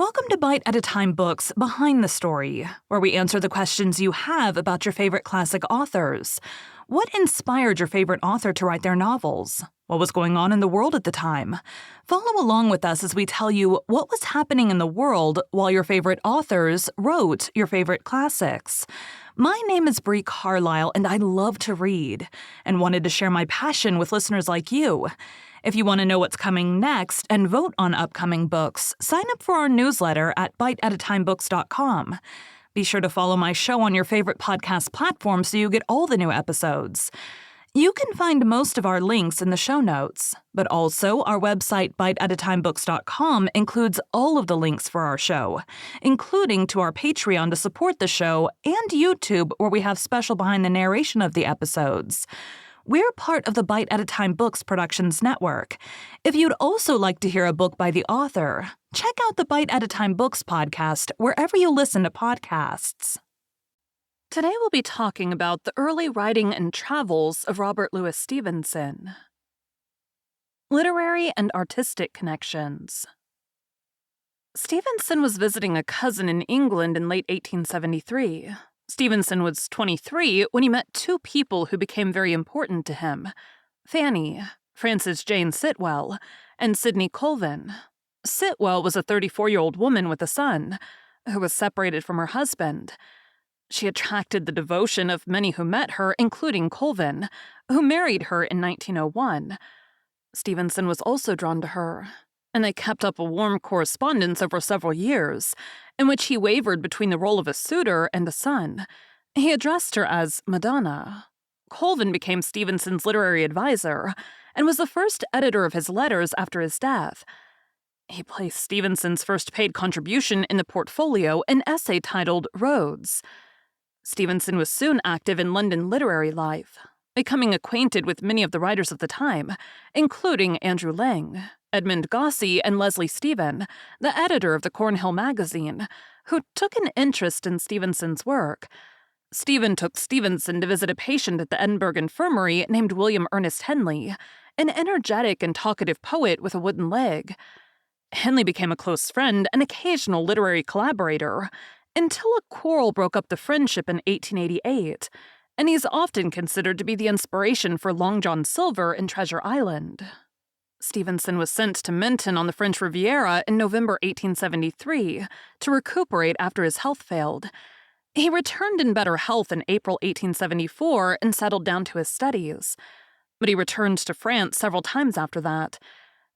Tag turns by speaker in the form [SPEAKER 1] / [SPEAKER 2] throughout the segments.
[SPEAKER 1] Welcome to Bite at a Time Books Behind the Story, where we answer the questions you have about your favorite classic authors. What inspired your favorite author to write their novels? What was going on in the world at the time? Follow along with us as we tell you what was happening in the world while your favorite authors wrote your favorite classics. My name is Bree Carlile, and I love to read, and wanted to share my passion with listeners like you. If you want to know what's coming next and vote on upcoming books, sign up for our newsletter at biteatatimebooks.com. Be sure to follow my show on your favorite podcast platform so you get all the new episodes. You can find most of our links in the show notes, but also our website biteatatimebooks.com includes all of the links for our show, including to our Patreon to support the show and YouTube where we have special behind the narration of the episodes. We're part of the Bite at a Time Books Productions Network. If you'd also like to hear a book by the author, check out the Bite at a Time Books podcast wherever you listen to podcasts. Today we'll be talking about the early writing and travels of Robert Louis Stevenson. Literary and artistic connections. Stevenson was visiting a cousin in England in late 1873. Stevenson was 23 when he met two people who became very important to him: Fanny, Frances Jane Sitwell, and Sidney Colvin. Sitwell was a 34-year-old woman with a son, who was separated from her husband. She attracted the devotion of many who met her, including Colvin, who married her in 1901. Stevenson was also drawn to her, and they kept up a warm correspondence over several years, in which he wavered between the role of a suitor and a son. He addressed her as Madonna. Colvin became Stevenson's literary advisor, and was the first editor of his letters after his death. He placed Stevenson's first paid contribution in the portfolio, an essay titled Roads. Stevenson was soon active in London literary life, becoming acquainted with many of the writers of the time, including Andrew Lang, Edmund Gosse, and Leslie Stephen, the editor of the Cornhill magazine, who took an interest in Stevenson's work. Stephen took Stevenson to visit a patient at the Edinburgh Infirmary named William Ernest Henley, an energetic and talkative poet with a wooden leg. Henley became a close friend and occasional literary collaborator, until a quarrel broke up the friendship in 1888, and he's often considered to be the inspiration for Long John Silver in Treasure Island. Stevenson was sent to Menton on the French Riviera in November 1873 to recuperate after his health failed. He returned in better health in April 1874 and settled down to his studies. But he returned to France several times after that.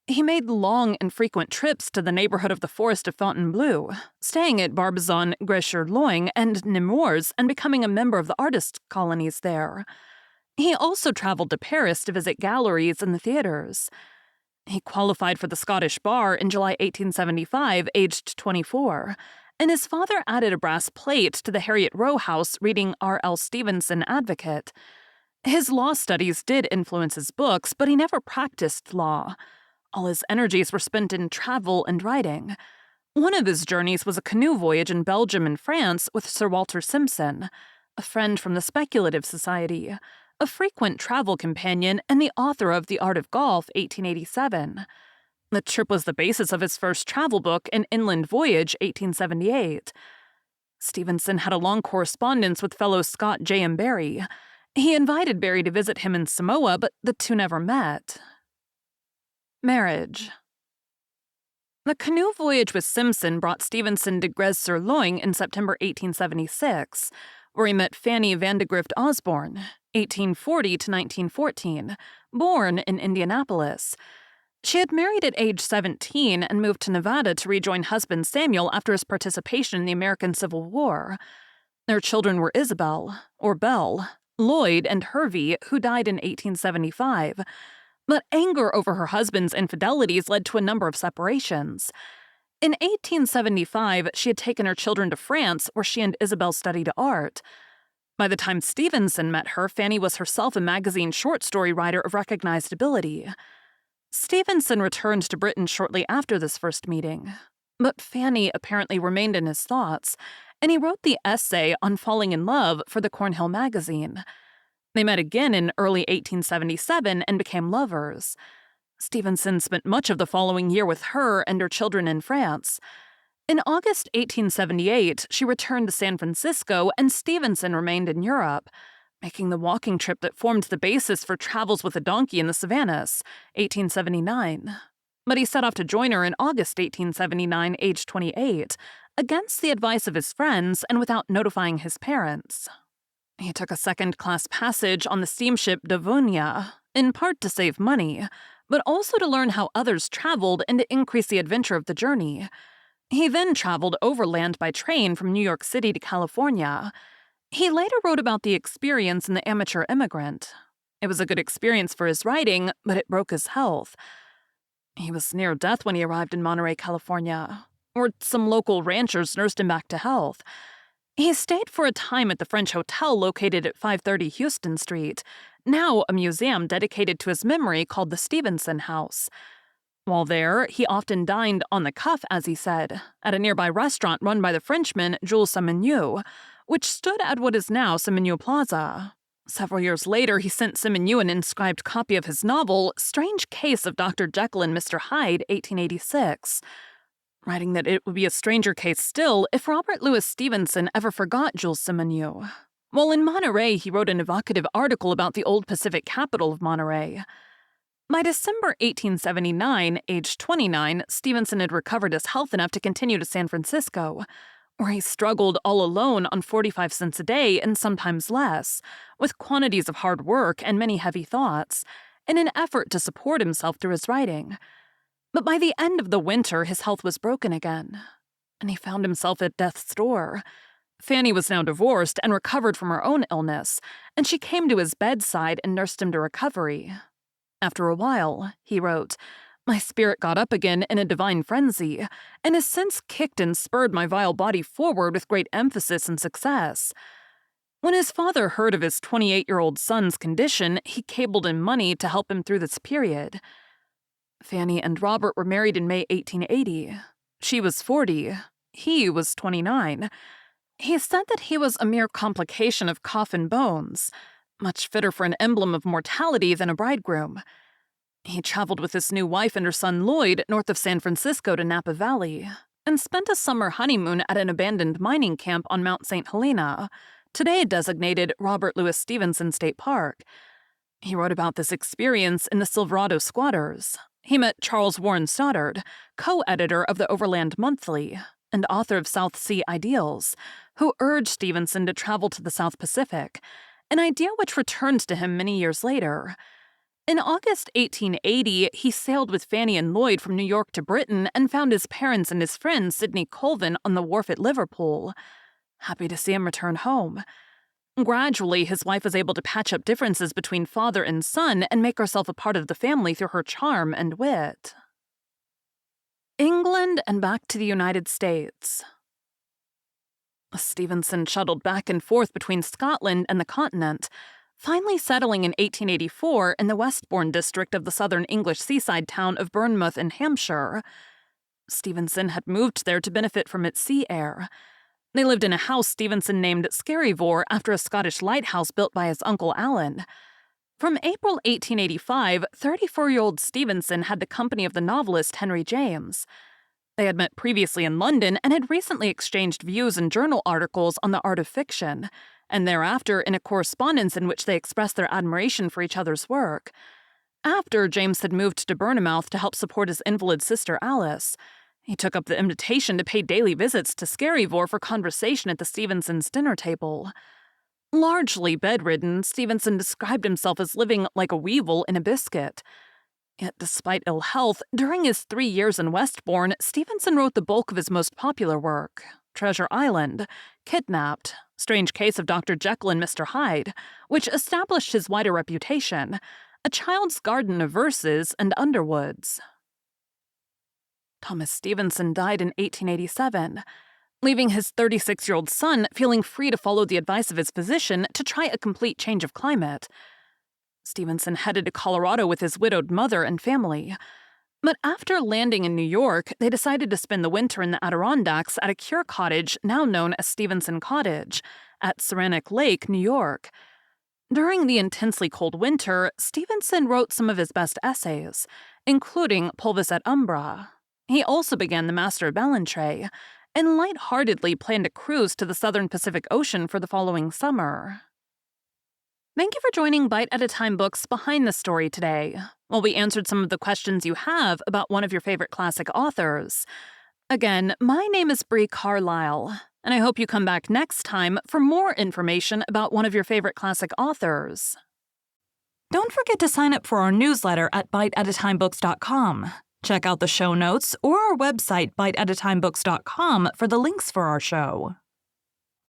[SPEAKER 1] He made long and frequent trips to the neighborhood of the Forest of Fontainebleau, staying at Barbizon, Grès-sur-Loing, and Nemours, and becoming a member of the artist colonies there. He also traveled to Paris to visit galleries and the theaters. He qualified for the Scottish Bar in July 1875, aged 24, and his father added a brass plate to the Harriet Row House reading R.L. Stevenson Advocate. His law studies did influence his books, but he never practiced law. All his energies were spent in travel and writing. One of his journeys was a canoe voyage in Belgium and France with Sir Walter Simpson, a friend from the Speculative Society, a frequent travel companion, and the author of The Art of Golf, 1887. The trip was the basis of his first travel book, An Inland Voyage, 1878. Stevenson had a long correspondence with fellow Scot J.M. Barrie. He invited Barrie to visit him in Samoa, but the two never met. Marriage. The canoe voyage with Simpson brought Stevenson to Grès-sur-Loing in September 1876, where he met Fanny Vandegrift Osborne, 1840 to 1914, born in Indianapolis. She had married at age 17 and moved to Nevada to rejoin husband Samuel after his participation in the American Civil War. Their children were Isabel, or Belle, Lloyd, and Hervey, who died in 1875. But anger over her husband's infidelities led to a number of separations. In 1875, she had taken her children to France, where she and Isabel studied art. By the time Stevenson met her, Fanny was herself a magazine short story writer of recognized ability. Stevenson returned to Britain shortly after this first meeting, but Fanny apparently remained in his thoughts, and he wrote the essay on falling in love for the Cornhill magazine. They met again in early 1877 and became lovers. Stevenson spent much of the following year with her and her children in France. In August 1878, she returned to San Francisco and Stevenson remained in Europe, making the walking trip that formed the basis for Travels with a Donkey in the Savannahs, 1879. But he set off to join her in August 1879, aged 28, against the advice of his friends and without notifying his parents. He took a second-class passage on the steamship Davonia, in part to save money, but also to learn how others traveled and to increase the adventure of the journey. He then traveled overland by train from New York City to California. He later wrote about the experience in The Amateur Immigrant. It was a good experience for his writing, but it broke his health. He was near death when he arrived in Monterey, California, where some local ranchers nursed him back to health. He stayed for a time at the French Hotel located at 530 Houston Street, now a museum dedicated to his memory called the Stevenson House. While there, he often dined on the cuff, as he said, at a nearby restaurant run by the Frenchman Jules Simenon, which stood at what is now Simenon Plaza. Several years later, he sent Simenon an inscribed copy of his novel, Strange Case of Dr. Jekyll and Mr. Hyde, 1886, writing that it would be a stranger case still if Robert Louis Stevenson ever forgot Jules Simenon. While in Monterey, he wrote an evocative article about the old Pacific capital of Monterey. By December 1879, aged 29, Stevenson had recovered his health enough to continue to San Francisco, where he struggled all alone on 45 cents a day and sometimes less, with quantities of hard work and many heavy thoughts, in an effort to support himself through his writing. But by the end of the winter, his health was broken again, and he found himself at death's door. Fanny was now divorced and recovered from her own illness, and she came to his bedside and nursed him to recovery. After a while, he wrote, "My spirit got up again in a divine frenzy, and has since kicked and spurred my vile body forward with great emphasis and success." When his father heard of his 28-year-old son's condition, he cabled him money to help him through this period. Fanny and Robert were married in May 1880. She was 40. He was 29. He said that he was a mere complication of cough and bones, much fitter for an emblem of mortality than a bridegroom. He traveled with his new wife and her son Lloyd north of San Francisco to Napa Valley, and spent a summer honeymoon at an abandoned mining camp on Mount St. Helena, today designated Robert Louis Stevenson State Park. He wrote about this experience in the Silverado Squatters. He met Charles Warren Stoddard, co-editor of the Overland Monthly and author of South Sea Ideals, who urged Stevenson to travel to the South Pacific, an idea which returned to him many years later. In August 1880, he sailed with Fanny and Lloyd from New York to Britain and found his parents and his friend Sidney Colvin on the wharf at Liverpool. Happy to see him return home. Gradually, his wife was able to patch up differences between father and son and make herself a part of the family through her charm and wit. England and back to the United States. Stevenson shuttled back and forth between Scotland and the continent, finally settling in 1884 in the Westbourne district of the southern English seaside town of Bournemouth in Hampshire. Stevenson had moved there to benefit from its sea air. They lived in a house Stevenson named Skerryvore after a Scottish lighthouse built by his uncle Alan. From April 1885, 34-year-old Stevenson had the company of the novelist Henry James. They had met previously in London and had recently exchanged views and journal articles on the art of fiction, and thereafter in a correspondence in which they expressed their admiration for each other's work. After James had moved to Bournemouth to help support his invalid sister Alice, he took up the invitation to pay daily visits to Skerryvore for conversation at the Stevensons' dinner table. Largely bedridden, Stevenson described himself as living like a weevil in a biscuit. Yet despite ill health, during his 3 years in Westbourne, Stevenson wrote the bulk of his most popular work, Treasure Island, Kidnapped, Strange Case of Dr. Jekyll and Mr. Hyde, which established his wider reputation, A Child's Garden of Verses, and Underwoods. Thomas Stevenson died in 1887, leaving his 36-year-old son feeling free to follow the advice of his physician to try a complete change of climate. Stevenson headed to Colorado with his widowed mother and family. But after landing in New York, they decided to spend the winter in the Adirondacks at a cure cottage now known as Stevenson Cottage at Saranac Lake, New York. During the intensely cold winter, Stevenson wrote some of his best essays, including Pulvis et Umbra. He also began The Master of Ballantrae, and lightheartedly planned a cruise to the southern Pacific Ocean for the following summer. Thank you for joining Bite at a Time Books Behind the Story today, while we answered some of the questions you have about one of your favorite classic authors. Again, my name is Bree Carlile, and I hope you come back next time for more information about one of your favorite classic authors. Don't forget to sign up for our newsletter at biteatatimebooks.com. Check out the show notes or our website, biteatatimebooks.com, for the links for our show.